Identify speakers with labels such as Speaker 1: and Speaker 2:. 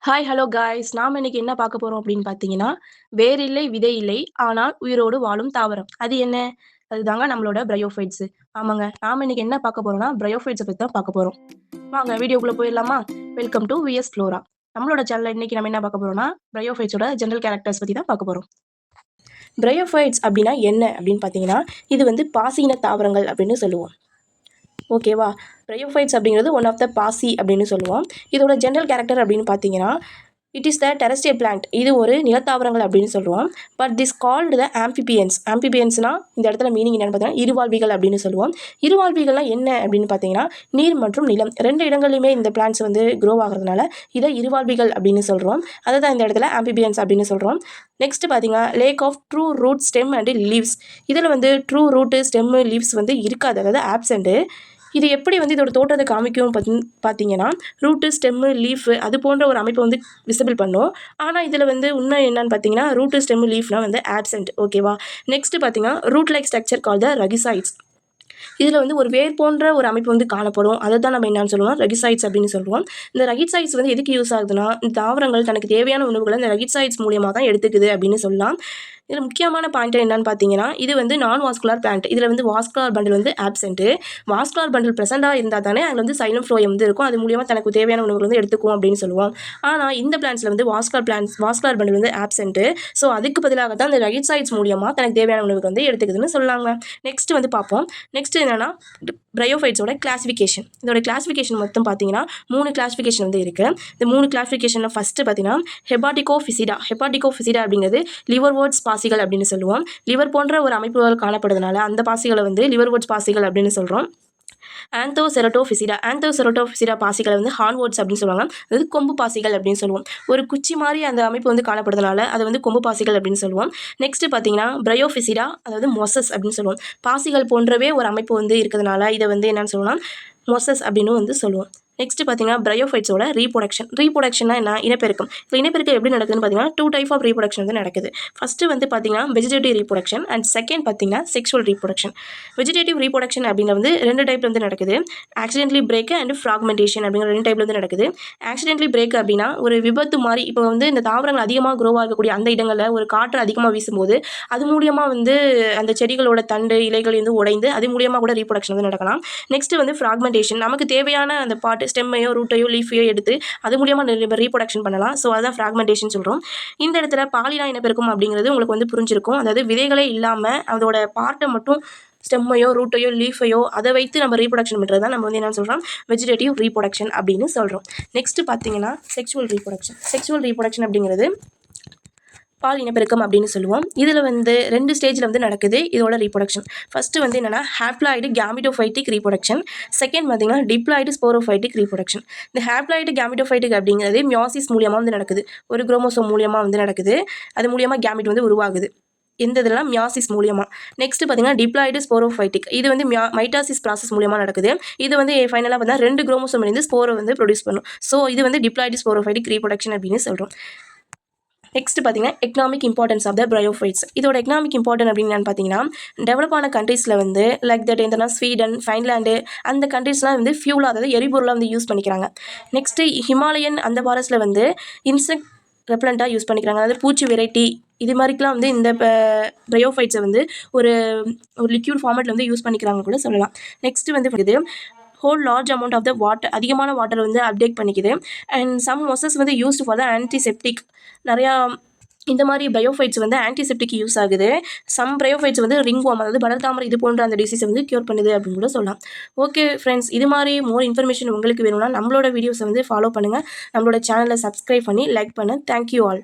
Speaker 1: Hi hello guys நாம இன்னைக்கு என்ன பார்க்க போறோம் அப்படின்னு பார்த்தீங்கன்னா வேரில்லை விதை இல்லை ஆனால் உயிரோடு வாழும் தாவரம் அது என்ன அதுதாங்க நம்மளோட பிரையோஃபைட்ஸ். ஆமாங்க, நாம இன்னைக்கு என்ன பார்க்க போறோம்னா பிரையோஃபைட்ஸை பத்தி தான் பார்க்க போறோம். வாங்க வீடியோக்குள்ள போயிடலாமா? Welcome to V S Flora. நம்மளோட சேனல்ல இன்னைக்கு நம்ம என்ன பார்க்க போறோம்னா பிரையோஃபைட்ஸோட ஜெனரல் கேரக்டர்ஸ் பத்தி தான் பார்க்க போறோம். பிரையோஃபைட்ஸ் அப்படின்னா என்ன அப்படின்னு பார்த்தீங்கன்னா இது வந்து பாசியின தாவரங்கள் அப்படின்னு சொல்லுவோம். ஓகேவா? பிரையோஃபைட்ஸ் அப்படிங்கிறது ஒன் ஆஃப் த பாசி அப்படின்னு சொல்லுவோம். இதோட ஜெனரல் கேரக்டர் அப்படின்னு பார்த்தீங்கன்னா it is the terrestrial plant. இது ஒரு நிலத்தாவரங்கள் அப்படின்னு சொல்லுவோம். But this called the amphibians. ஆம்பிபியன்ஸ்னா இந்த இடத்துல மீனிங் என்னென்னு பார்த்தீங்கன்னா இருவாழ்விகள் அப்படின்னு சொல்லுவோம். இருவாழ்விகள்லாம் என்ன அப்படின்னு பார்த்தீங்கன்னா நீர் மற்றும் நிலம் ரெண்டு இடங்கள்லையுமே இந்த பிளான்ட்ஸ் வந்து க்ரோ ஆகிறதுனால இதை இருவாழ்விகள் அப்படின்னு சொல்கிறோம். அதை தான் இந்த இடத்துல ஆம்பிபியன்ஸ் அப்படின்னு சொல்கிறோம். நெக்ஸ்ட் பார்த்தீங்கன்னா lack of true root stem and leaves. இதில் வந்து ட்ரூ ரூட்டு ஸ்டெம்மு லீவ்ஸ் வந்து இருக்காது, அதாவது ஆப்சண்ட்டு. இது எப்படி வந்து இதோட தோற்றத்தை காமிக்கும் பார்த்தீங்கன்னா ரூட்டு ஸ்டெம்மு லீஃபு அது போன்ற ஒரு அமைப்பை வந்து விசிபிள் பண்ணும். ஆனால் இதில் வந்து உண்மை என்னன்னு பார்த்தீங்கன்னா ரூட்டு ஸ்டெம்மு லீஃப்னா வந்து ஆப்சென்ட். ஓகேவா? நெக்ஸ்ட் பார்த்தீங்கன்னா ரூட் லைக் ஸ்ட்ரக்சர் கால் த ரகிசைட்ஸ். இதில் வந்து ஒரு வேர் போன்ற ஒரு அமைப்பு வந்து காணப்படும். அதை தான் நம்ம என்னன்னு சொல்லுவோம், ரகிசைட்ஸ் அப்படின்னு சொல்லுவோம். இந்த ரகிசைட்ஸ் வந்து எதுக்கு யூஸ் ஆகுதுன்னா இந்த தாவரங்கள் தனக்கு தேவையான உணவுகளை இந்த ரகிசைட்ஸ் மூலியமாக தான் எடுத்துக்குது அப்படின்னு சொல்லலாம். இதில் முக்கியமான பாயிண்ட் என்னன்னு பார்த்தீங்கன்னா இது வந்து நான் வாஸ்குலார் பிளான்ட். இதில் வந்து வாஸ்குலார் பண்டில் வந்து ஆப்சென்ட்டு. வாஸ்குலார் பண்டில் ப்ரெசென்ட்டாக இருந்தால் தானே அதில் வந்து சைலம் ஃப்ளோயம் வந்து இருக்கும், அது மூலியமாக தனக்கு தேவையான உணவுகள் வந்து எடுத்துக்கும் அப்படின்னு சொல்லுவோம். ஆனால் இந்த பிளான்ட்ஸில் வந்து வாஸ்குலார் பண்டில் வந்து ஆப்சென்ட்டு. ஸோ அதுக்கு பதிலாக தான் இந்த ரகிசைட்ஸ் மூலியமாக தனக்கு தேவையான உணவுகள் வந்து எடுத்துக்குதுன்னு சொல்லலாங்க. நெக்ஸ்ட் வந்து பார்ப்போம். நெக்ஸ்ட் என்னன்னா பிரையோஃபைட்ஸோட கிளாசிஃபிகேஷன். இதோட கிளாசிஃபிகேஷன் மொத்தம் பார்த்தீங்கன்னா 3 கிளாசிஃபிகேஷன் வந்து இருக்குது. இந்த 3 கிளாசிஃபிகேஷனில் ஃபஸ்ட்டு பார்த்தீங்கன்னா ஹெபாட்டிகோஃபிசிடா. ஹெபாட்டிகோஃபிசிடா அப்படிங்கிறது லிவர்வோர்ட்ஸ் பாசிகள் அப்படின்னு சொல்லுவோம். லிவர் போன்ற ஒரு அமைப்புகள் காணப்படுறதுனால அந்த பாசிகளை வந்து லிவர்வோர்ட்ஸ் பாசிகள் அப்படின்னு சொல்கிறோம். ஆந்தோசெரட்டோஃபிசிடா பாசிகளை வந்து ஹார்ன்வோர்ட்ஸ் அப்படின்னு சொல்லுவாங்க. அதாவது கொம்பு பாசிகள் அப்படின்னு சொல்லுவோம். ஒரு குச்சி மாதிரி அந்த அமைப்பு வந்து காணப்படுறதுனால அதை வந்து கொம்பு பாசிகள் அப்படின்னு சொல்லுவோம். நெக்ஸ்ட் பார்த்தீங்கன்னா பிரையோஃபிசிடா, அதாவது மொசஸ் அப்படின்னு சொல்லுவோம். பாசிகள் போன்றவே ஒரு அமைப்பு வந்து இருக்கிறதுனால இதை வந்து என்னன்னு சொல்லலாம், மொசஸ் அப்படின்னு வந்து சொல்லுவோம். நெக்ஸ்ட் பார்த்தீங்கன்னா பிரையோஃபைட்ஸோட ரீப்ரொடக்ஷன்னா என்ன, இனப்பெருக்கம். இப்போ இனப்பெருக்கம் எப்படி நடக்குதுன்னு பார்த்தீங்கன்னா 2 டைப் ஆஃப் ரீப்ரொடக்ஷன் வந்து நடக்குது. ஃபஸ்ட்டு வந்து பார்த்தீங்கன்னா வெஜிடேட்டிவ் ரீப்ரொடக்ஷன் அண்ட் செகண்ட் பார்த்தீங்கன்னா செக்ஷுவல் ரீப்ரொடக்ஷன். வெஜிடேட்டிவ் ரீப்ரொடக்ஷன் அப்படிங்கிற வந்து 2 டைப்ல வந்து நடக்குது. ஆக்சிடென்ட்லி பிரேக் அண்ட் ஃப்ராக்மெண்டேஷன் அப்படிங்கிற 2 டைப்ல வந்து நடக்குது. ஆக்சிடென்ட்லி பிரேக் அப்படின்னா ஒரு விபத்து மாதிரி, இப்போ வந்து இந்த தாவரங்கள் அதிகமாக க்ரோ ஆகக்கூடிய அந்த இடங்களில் ஒரு காற்று அதிகமாக வீசும்போது அது மூலியமாக வந்து அந்த செடிகளோட தண்டு இலைகள் வந்து உடைந்து அது மூலியமாக கூட ரீப்ரொடக்ஷன் வந்து நடக்கலாம். நெக்ஸ்ட் வந்து ஃப்ராக்மெண்டேஷன், நமக்கு தேவையான அந்த பாட்டு ஸ்டெம்மையோ ரூட்டையோ லீஃபையோ எடுத்து அது மூலியமாக ரீப்ரொடக்ஷன் பண்ணலாம். ஸோ அதான் ஃப்ராக்மெண்டேஷன் சொல்கிறோம். இந்த இடத்துல பாலினா இனப்பெருக்கம் அப்படிங்கிறது உங்களுக்கு வந்து புரிஞ்சிருக்கும். அதாவது விதைகளே இல்லாமல் அதோட பார்ட்டை மட்டும் ஸ்டெம்மையோ ரூட்டையோ லீஃபையோ அதை வைத்து நம்ம ரீப்ரொடக்ஷன் பண்ணுறது தான் நம்ம வந்து என்ன சொல்கிறோம், வெஜிடேட்டிவ் ரீப்ரொடக்ஷன் அப்படின்னு சொல்கிறோம். நெக்ஸ்ட் பார்த்தீங்கன்னா செக்ஷுவல் ரீப்ரொடக்ஷன் அப்படிங்கிறது பால் இனப்பெருக்கம் அப்படின்னு சொல்லுவோம். இதில் வந்து 2 ஸ்டேஜில் வந்து நடக்குது இதோட ரீப்ரொடக்ஷன். ஃபஸ்ட்டு வந்து என்னென்னா ஹேப்ளாய்டு கேமிட்டோஃபைட்டிக் ரீப்ரொடக்ஷன். செகண்ட் பார்த்தீங்கன்னா டிப்ளாய்டு ஸ்போரோஃபைட்டிக் ரீப்ரொடக்ஷன். இந்த ஹேப்ளாய்டு கேமிட்டோஃபைட்டிக் அப்படிங்கிறது மியாசிஸ் மூலியமாக வந்து நடக்குது. ஒரு குரோமோசோம் மூலியமாக வந்து நடக்குது. அது மூலியமாக கேமிட் வந்து உருவாகுது. எந்த இதெல்லாம் மியாசிஸ் மூலியமாக. நெக்ஸ்ட் பார்த்தீங்கன்னா டிப்ளாய்டு ஸ்போரோஃபைட்டிக். இது வந்து மைட்டாசிஸ் ப்ராசஸ் மூலியமாக நடக்குது. இது வந்து ஃபைனலாக பார்த்தீங்கன்னா 2 குரோமோசோம் இருந்து ஸ்போரை வந்து ப்ரொடியூஸ் பண்ணும். ஸோ இது வந்து டிப்ளாய்டு ஸ்போரோஃபைட்டிக் ரீப்ரொடக்ஷன் அப்படின்னு சொல்கிறோம். நெக்ஸ்ட் பார்த்தீங்கன்னா economic importance of the bryophytes. இதோட எக்கனாமிக் இம்பார்ட்டன் அப்படின்னு பார்த்தீங்கன்னா டெவலப் ஆன கண்ட்ரீஸில் வந்து லைக் தட் எந்தனா ஸ்வீடன், ஃபைன்லாண்டு அந்த கண்ட்ரீஸ்லாம் வந்து ஃபியூலாக, அதாவது எரிபொருளாக வந்து யூஸ் பண்ணிக்கிறாங்க. நெக்ஸ்ட்டு ஹிமாலயன் அந்த ஃபாரஸ்ட்டில் வந்து இன்செக்ட் ரெப்லண்ட்டாக யூஸ் பண்ணிக்கிறாங்க. அதாவது பூச்சி வெரைட்டி இது மாதிரிக்கெலாம் வந்து இந்த பிரையோஃபைட்ஸை வந்து ஒரு லிக்யூட் ஃபார்மேட்டில் வந்து யூஸ் பண்ணிக்கிறாங்க கூட சொல்லலாம். நெக்ஸ்ட்டு வந்து hold large amount of the water, அதிகமான வாட்டர் வந்து அப்டேட் பண்ணிக்குது. அண்ட் சம் மொசஸ் வந்து யூஸ்டு ஃபார் த ஆன்டிசெப்டிக். நிறையா இந்த மாதிரி பயோஃபைட்ஸ் வந்து ஆன்டிசெப்டிக் யூஸ் ஆகுது. சம் பயோஃபைட்ஸ் வந்து ரிங்வார்ம், அதாவது படர் தாமரை இது போன்ற அந்த டிசீஸை வந்து க்யூர் பண்ணுது அப்படின்னு கூட சொல்லலாம். ஓகே ஃப்ரெண்ட்ஸ், இது மாதிரி மோர் இன்ஃபர்மேஷன் உங்களுக்கு வேணும்னா நம்மளோட வீடியோஸை வந்து ஃபாலோ பண்ணுங்கள். நம்மளோட சேனலை சப்ஸ்கிரைப் பண்ணி லைக் பண்ண. Thank you all.